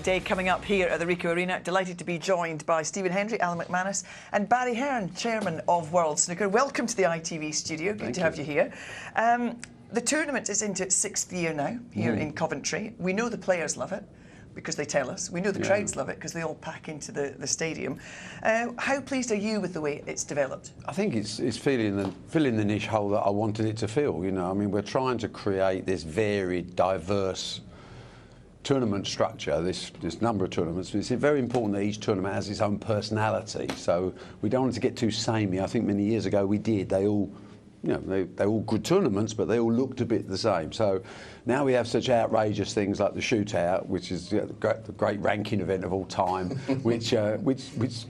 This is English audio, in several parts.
day coming up here at the Ricoh Arena. Delighted to be joined by Stephen Hendry, Alan McManus and Barry Hearn, Chairman of World Snooker. Welcome to the ITV studio. Good to have you here. The tournament is into its 6th year now here in Coventry. We know the players love it because they tell us. We know the crowds love it because they all pack into the stadium. How pleased are you with the way it's developed? I think it's filling the niche hole that I wanted it to fill. You know, I mean, we're trying to create this varied, diverse tournament structure, this number of tournaments. It's very important that each tournament has its own personality. So we don't want to get too samey. I think many years ago we did. They all, you know, they're all good tournaments, but they all looked a bit the same. So now we have such outrageous things like the shootout, which is the great ranking event of all time, which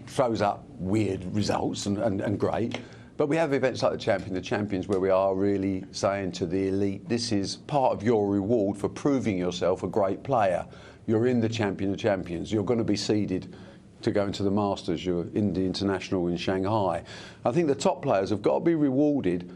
throws up weird results and great. But we have events like the Champions, where we are really saying to the elite, this is part of your reward for proving yourself a great player. You're in the Champions. You're going to be seeded to go into the Masters. You're in the International in Shanghai. I think the top players have got to be rewarded.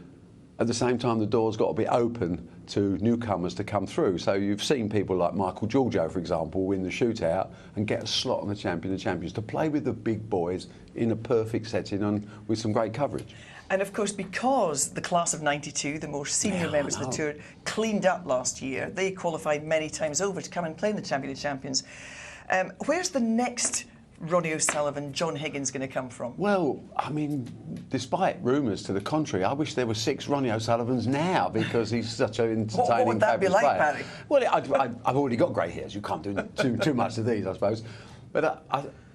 At the same time, the door's got to be open to newcomers to come through. So you've seen people like Michael Giorgio, for example, win the shootout and get a slot on the Champions to play with the big boys in a perfect setting and with some great coverage. And of course, because the class of '92, the more senior members of the tour, cleaned up last year, they qualified many times over to come and play in the Champions. Where's the next Ronnie O'Sullivan, John Higgins going to come from? Well, I mean, despite rumours to the contrary, I wish there were 6 Ronnie O'Sullivans now because he's such an entertaining, what would that be like, player. Barry? Well, I've already got grey hairs. You can't do too much of these, I suppose. But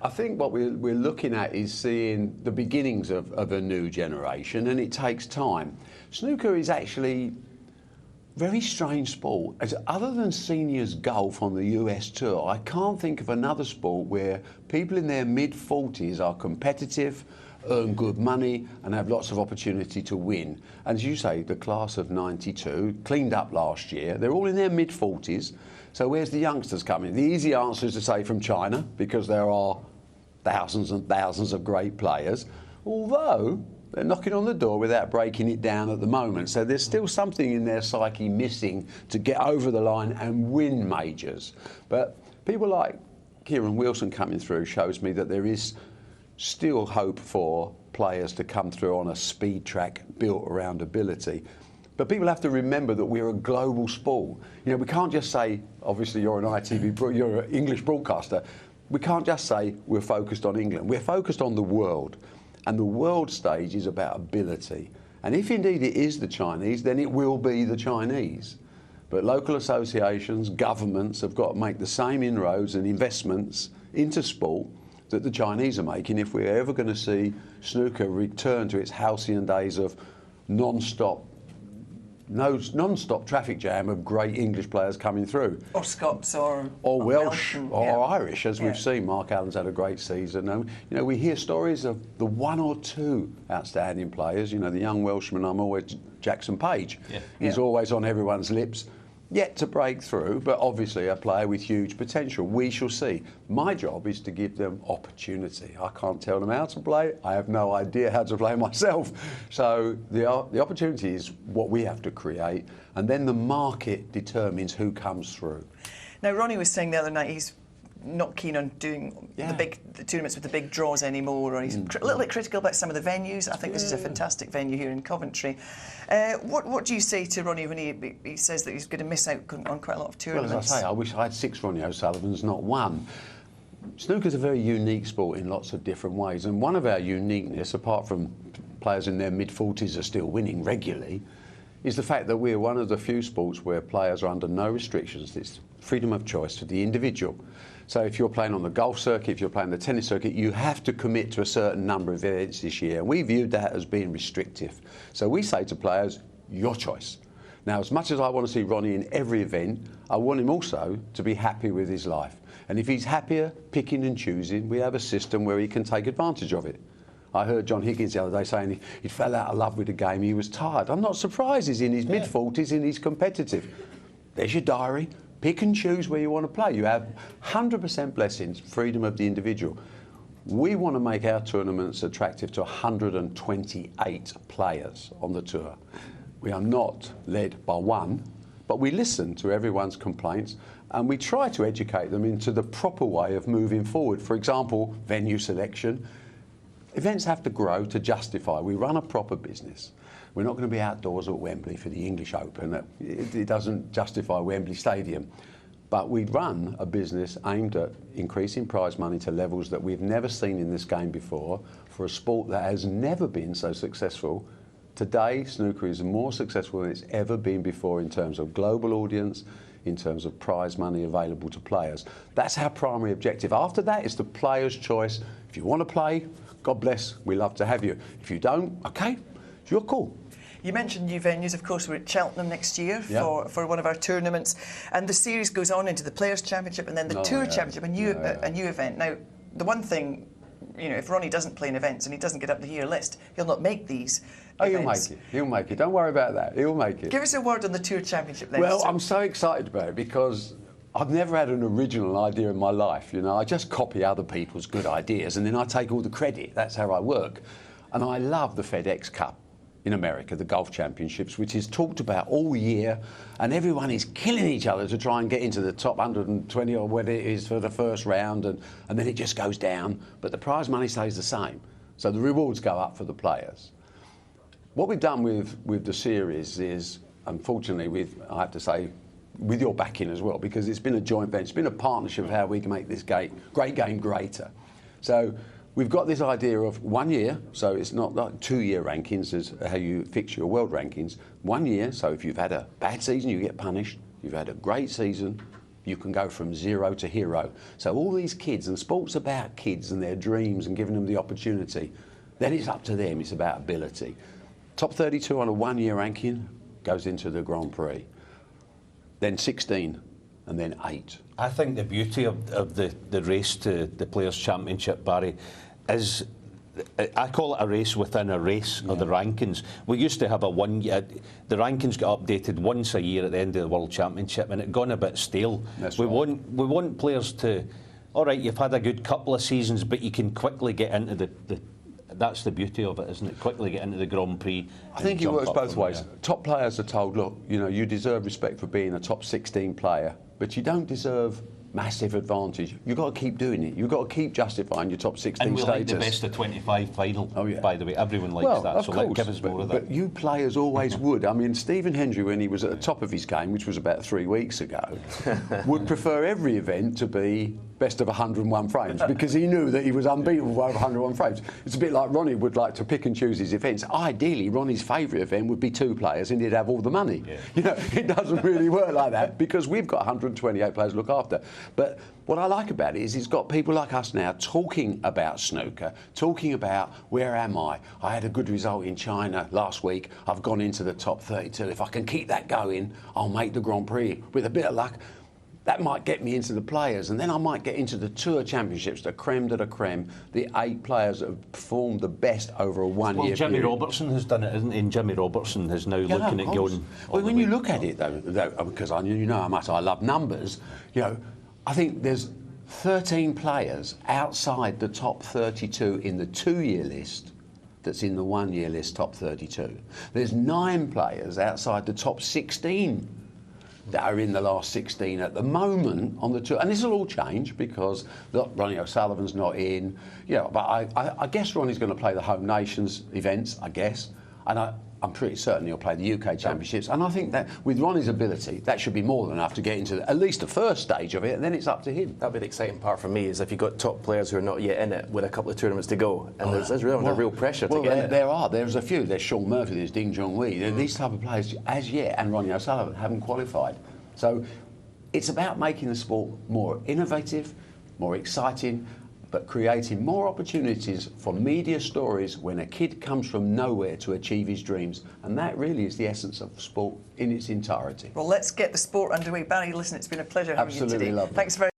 I think what we're looking at is seeing the beginnings of a new generation, and it takes time. Snooker is actually a very strange sport. Other than seniors golf on the US tour, I can't think of another sport where people in their mid-40s are competitive, earn good money and have lots of opportunity to win. And as you say, the class of '92 cleaned up last year. They're all in their mid-40s. So where's the youngsters coming? The easy answer is to say from China, because there are thousands and thousands of great players, although they're knocking on the door without breaking it down at the moment. So there's still something in their psyche missing to get over the line and win majors. But people like Kieran Wilson coming through shows me that there is still hope for players to come through on a speed track built around ability. But people have to remember that we're a global sport. You know, we can't just say, obviously you're an ITV, you're an English broadcaster. We can't just say we're focused on England. We're focused on the world. And the world stage is about ability. And if indeed it is the Chinese, then it will be the Chinese. But local associations, governments have got to make the same inroads and investments into sport that the Chinese are making if we're ever going to see snooker return to its halcyon days of non-stop traffic jam of great English players coming through. Or Scots or Welsh or Irish, as we've seen. Mark Allen's had a great season. You know, we hear stories of the 1 or 2 outstanding players. You know, the young Welshman, I'm always Jackson Page. He's always on everyone's lips. Yet to break through, but obviously a player with huge potential. We shall see. My job is to give them opportunity. I can't tell them how to play. I have no idea how to play myself. So the opportunity is what we have to create, and then the market determines who comes through. Now, Ronnie was saying the other night he's not keen on doing the tournaments with the big draws anymore, or he's a little bit critical about some of the venues. I think this is a fantastic venue here in Coventry. What do you say to Ronnie when he says that he's going to miss out on quite a lot of tournaments? Well, as I say, I wish I had 6 Ronnie O'Sullivans, not 1. Snooker's a very unique sport in lots of different ways, and one of our uniqueness, apart from players in their mid-40s are still winning regularly, is the fact that we're one of the few sports where players are under no restrictions. It's freedom of choice for the individual. So if you're playing on the golf circuit, if you're playing the tennis circuit, you have to commit to a certain number of events this year. We viewed that as being restrictive. So we say to players, your choice. Now, as much as I want to see Ronnie in every event, I want him also to be happy with his life. And if he's happier picking and choosing, we have a system where he can take advantage of it. I heard John Higgins the other day saying he fell out of love with the game, he was tired. I'm not surprised, he's in his mid-40s and he's competitive. There's your diary. Pick and choose where you want to play. You have 100% blessings, freedom of the individual. We want to make our tournaments attractive to 128 players on the tour. We are not led by 1, But we listen to everyone's complaints and we try to educate them into the proper way of moving forward. For example, venue selection. Events have to grow to justify. We run a proper business. We're not going to be outdoors at Wembley for the English Open. It doesn't justify Wembley Stadium. But we run a business aimed at increasing prize money to levels that we've never seen in this game before for a sport that has never been so successful. Today, snooker is more successful than it's ever been before in terms of global audience, in terms of prize money available to players. That's our primary objective. After that, it's the player's choice. If you want to play, God bless, we love to have you. If you don't, okay, it's your call. You mentioned new venues. Of course, we're at Cheltenham next year for one of our tournaments, and the series goes on into the Players' Championship and then the Tour Championship, a new event. Now, the one thing, you know, if Ronnie doesn't play in events and he doesn't get up the year list, he'll not make these. Oh, he'll make it. He'll make it. Don't worry about that. He'll make it. Give us a word on the Tour Championship then. Well, I'm so excited about it because I've never had an original idea in my life. You know, I just copy other people's good ideas and then I take all the credit. That's how I work. And I love the FedEx Cup in America, the golf championships, which is talked about all year, and everyone is killing each other to try and get into the top 120 or whatever it is for the first round, and then it just goes down, but the prize money stays the same. So the rewards go up for the players. What we've done with the series is, unfortunately, I have to say, with your backing as well, because it's been a joint venture, it's been a partnership of how we can make this great game greater. So we've got this idea of 1 year, so it's not like 2-year rankings as how you fix your world rankings. 1 year, so if you've had a bad season, you get punished. If you've had a great season, you can go from 0 to hero. So all these kids, and sport's about kids and their dreams and giving them the opportunity. Then it's up to them, it's about ability. Top 32 on a 1-year ranking goes into the Grand Prix. Then 16, and then 8. I think the beauty of the race to the Players' Championship, Barry, is I call it a race within a race of the rankings. We used to have the rankings got updated once a year at the end of the World Championship, and it gone a bit stale. We want players to, all right, you've had a good couple of seasons, but you can quickly get into that's the beauty of it, isn't it? Quickly get into the Grand Prix. I think it works both ways. Top players are told, look, you know, you deserve respect for being a top 16 player, but you don't deserve massive advantage. You've got to keep doing it. You've got to keep justifying your top 16 and we status. Like the best of 25 final, by the way. Everyone likes well, that, so give us more of that. But you players always would. I mean, Stephen Hendry, when he was at the top of his game, which was about 3 weeks ago, would prefer every event to be best of 101 frames because he knew that he was unbeatable by 101 frames. It's a bit like Ronnie would like to pick and choose his events. Ideally, Ronnie's favourite event would be 2 players and he'd have all the money. Yeah. You know, it doesn't really work like that because we've got 128 players to look after. But what I like about it is he's got people like us now talking about snooker, talking about where am I? I had a good result in China last week. I've gone into the top 32. If I can keep that going, I'll make the Grand Prix. With a bit of luck, that might get me into the players, and then I might get into the Tour Championships, the creme de la creme, the 8 players that have performed the best over a 1 year period. Jimmy Robertson has done it, isn't he? And Jimmy Robertson is now looking at going. Well, when you look at it, though, because you know how much I love numbers, you know, I think there's 13 players outside the top 32 in the 2-year list that's in the 1-year list top 32. There's 9 players outside the top 16 that are in the last 16 at the moment on the tour, and this will all change because look, Ronnie O'Sullivan's not in, you know. But I guess Ronnie's going to play the Home Nations events, I guess, and I'm pretty certain he'll play the UK Championships. And I think that with Ronnie's ability, that should be more than enough to get into at least the first stage of it, and then it's up to him. That'd be the exciting part for me, is if you've got top players who are not yet in it with a couple of tournaments to go, and there's real pressure to get in it. There's a few. There's Sean Murphy, there's Ding Junhui. These type of players, as yet, and Ronnie O'Sullivan haven't qualified. So it's about making the sport more innovative, more exciting, but creating more opportunities for media stories when a kid comes from nowhere to achieve his dreams. And that really is the essence of sport in its entirety. Well, let's get the sport underway. Barry, listen, it's been a pleasure having you today. Absolutely lovely. Thanks very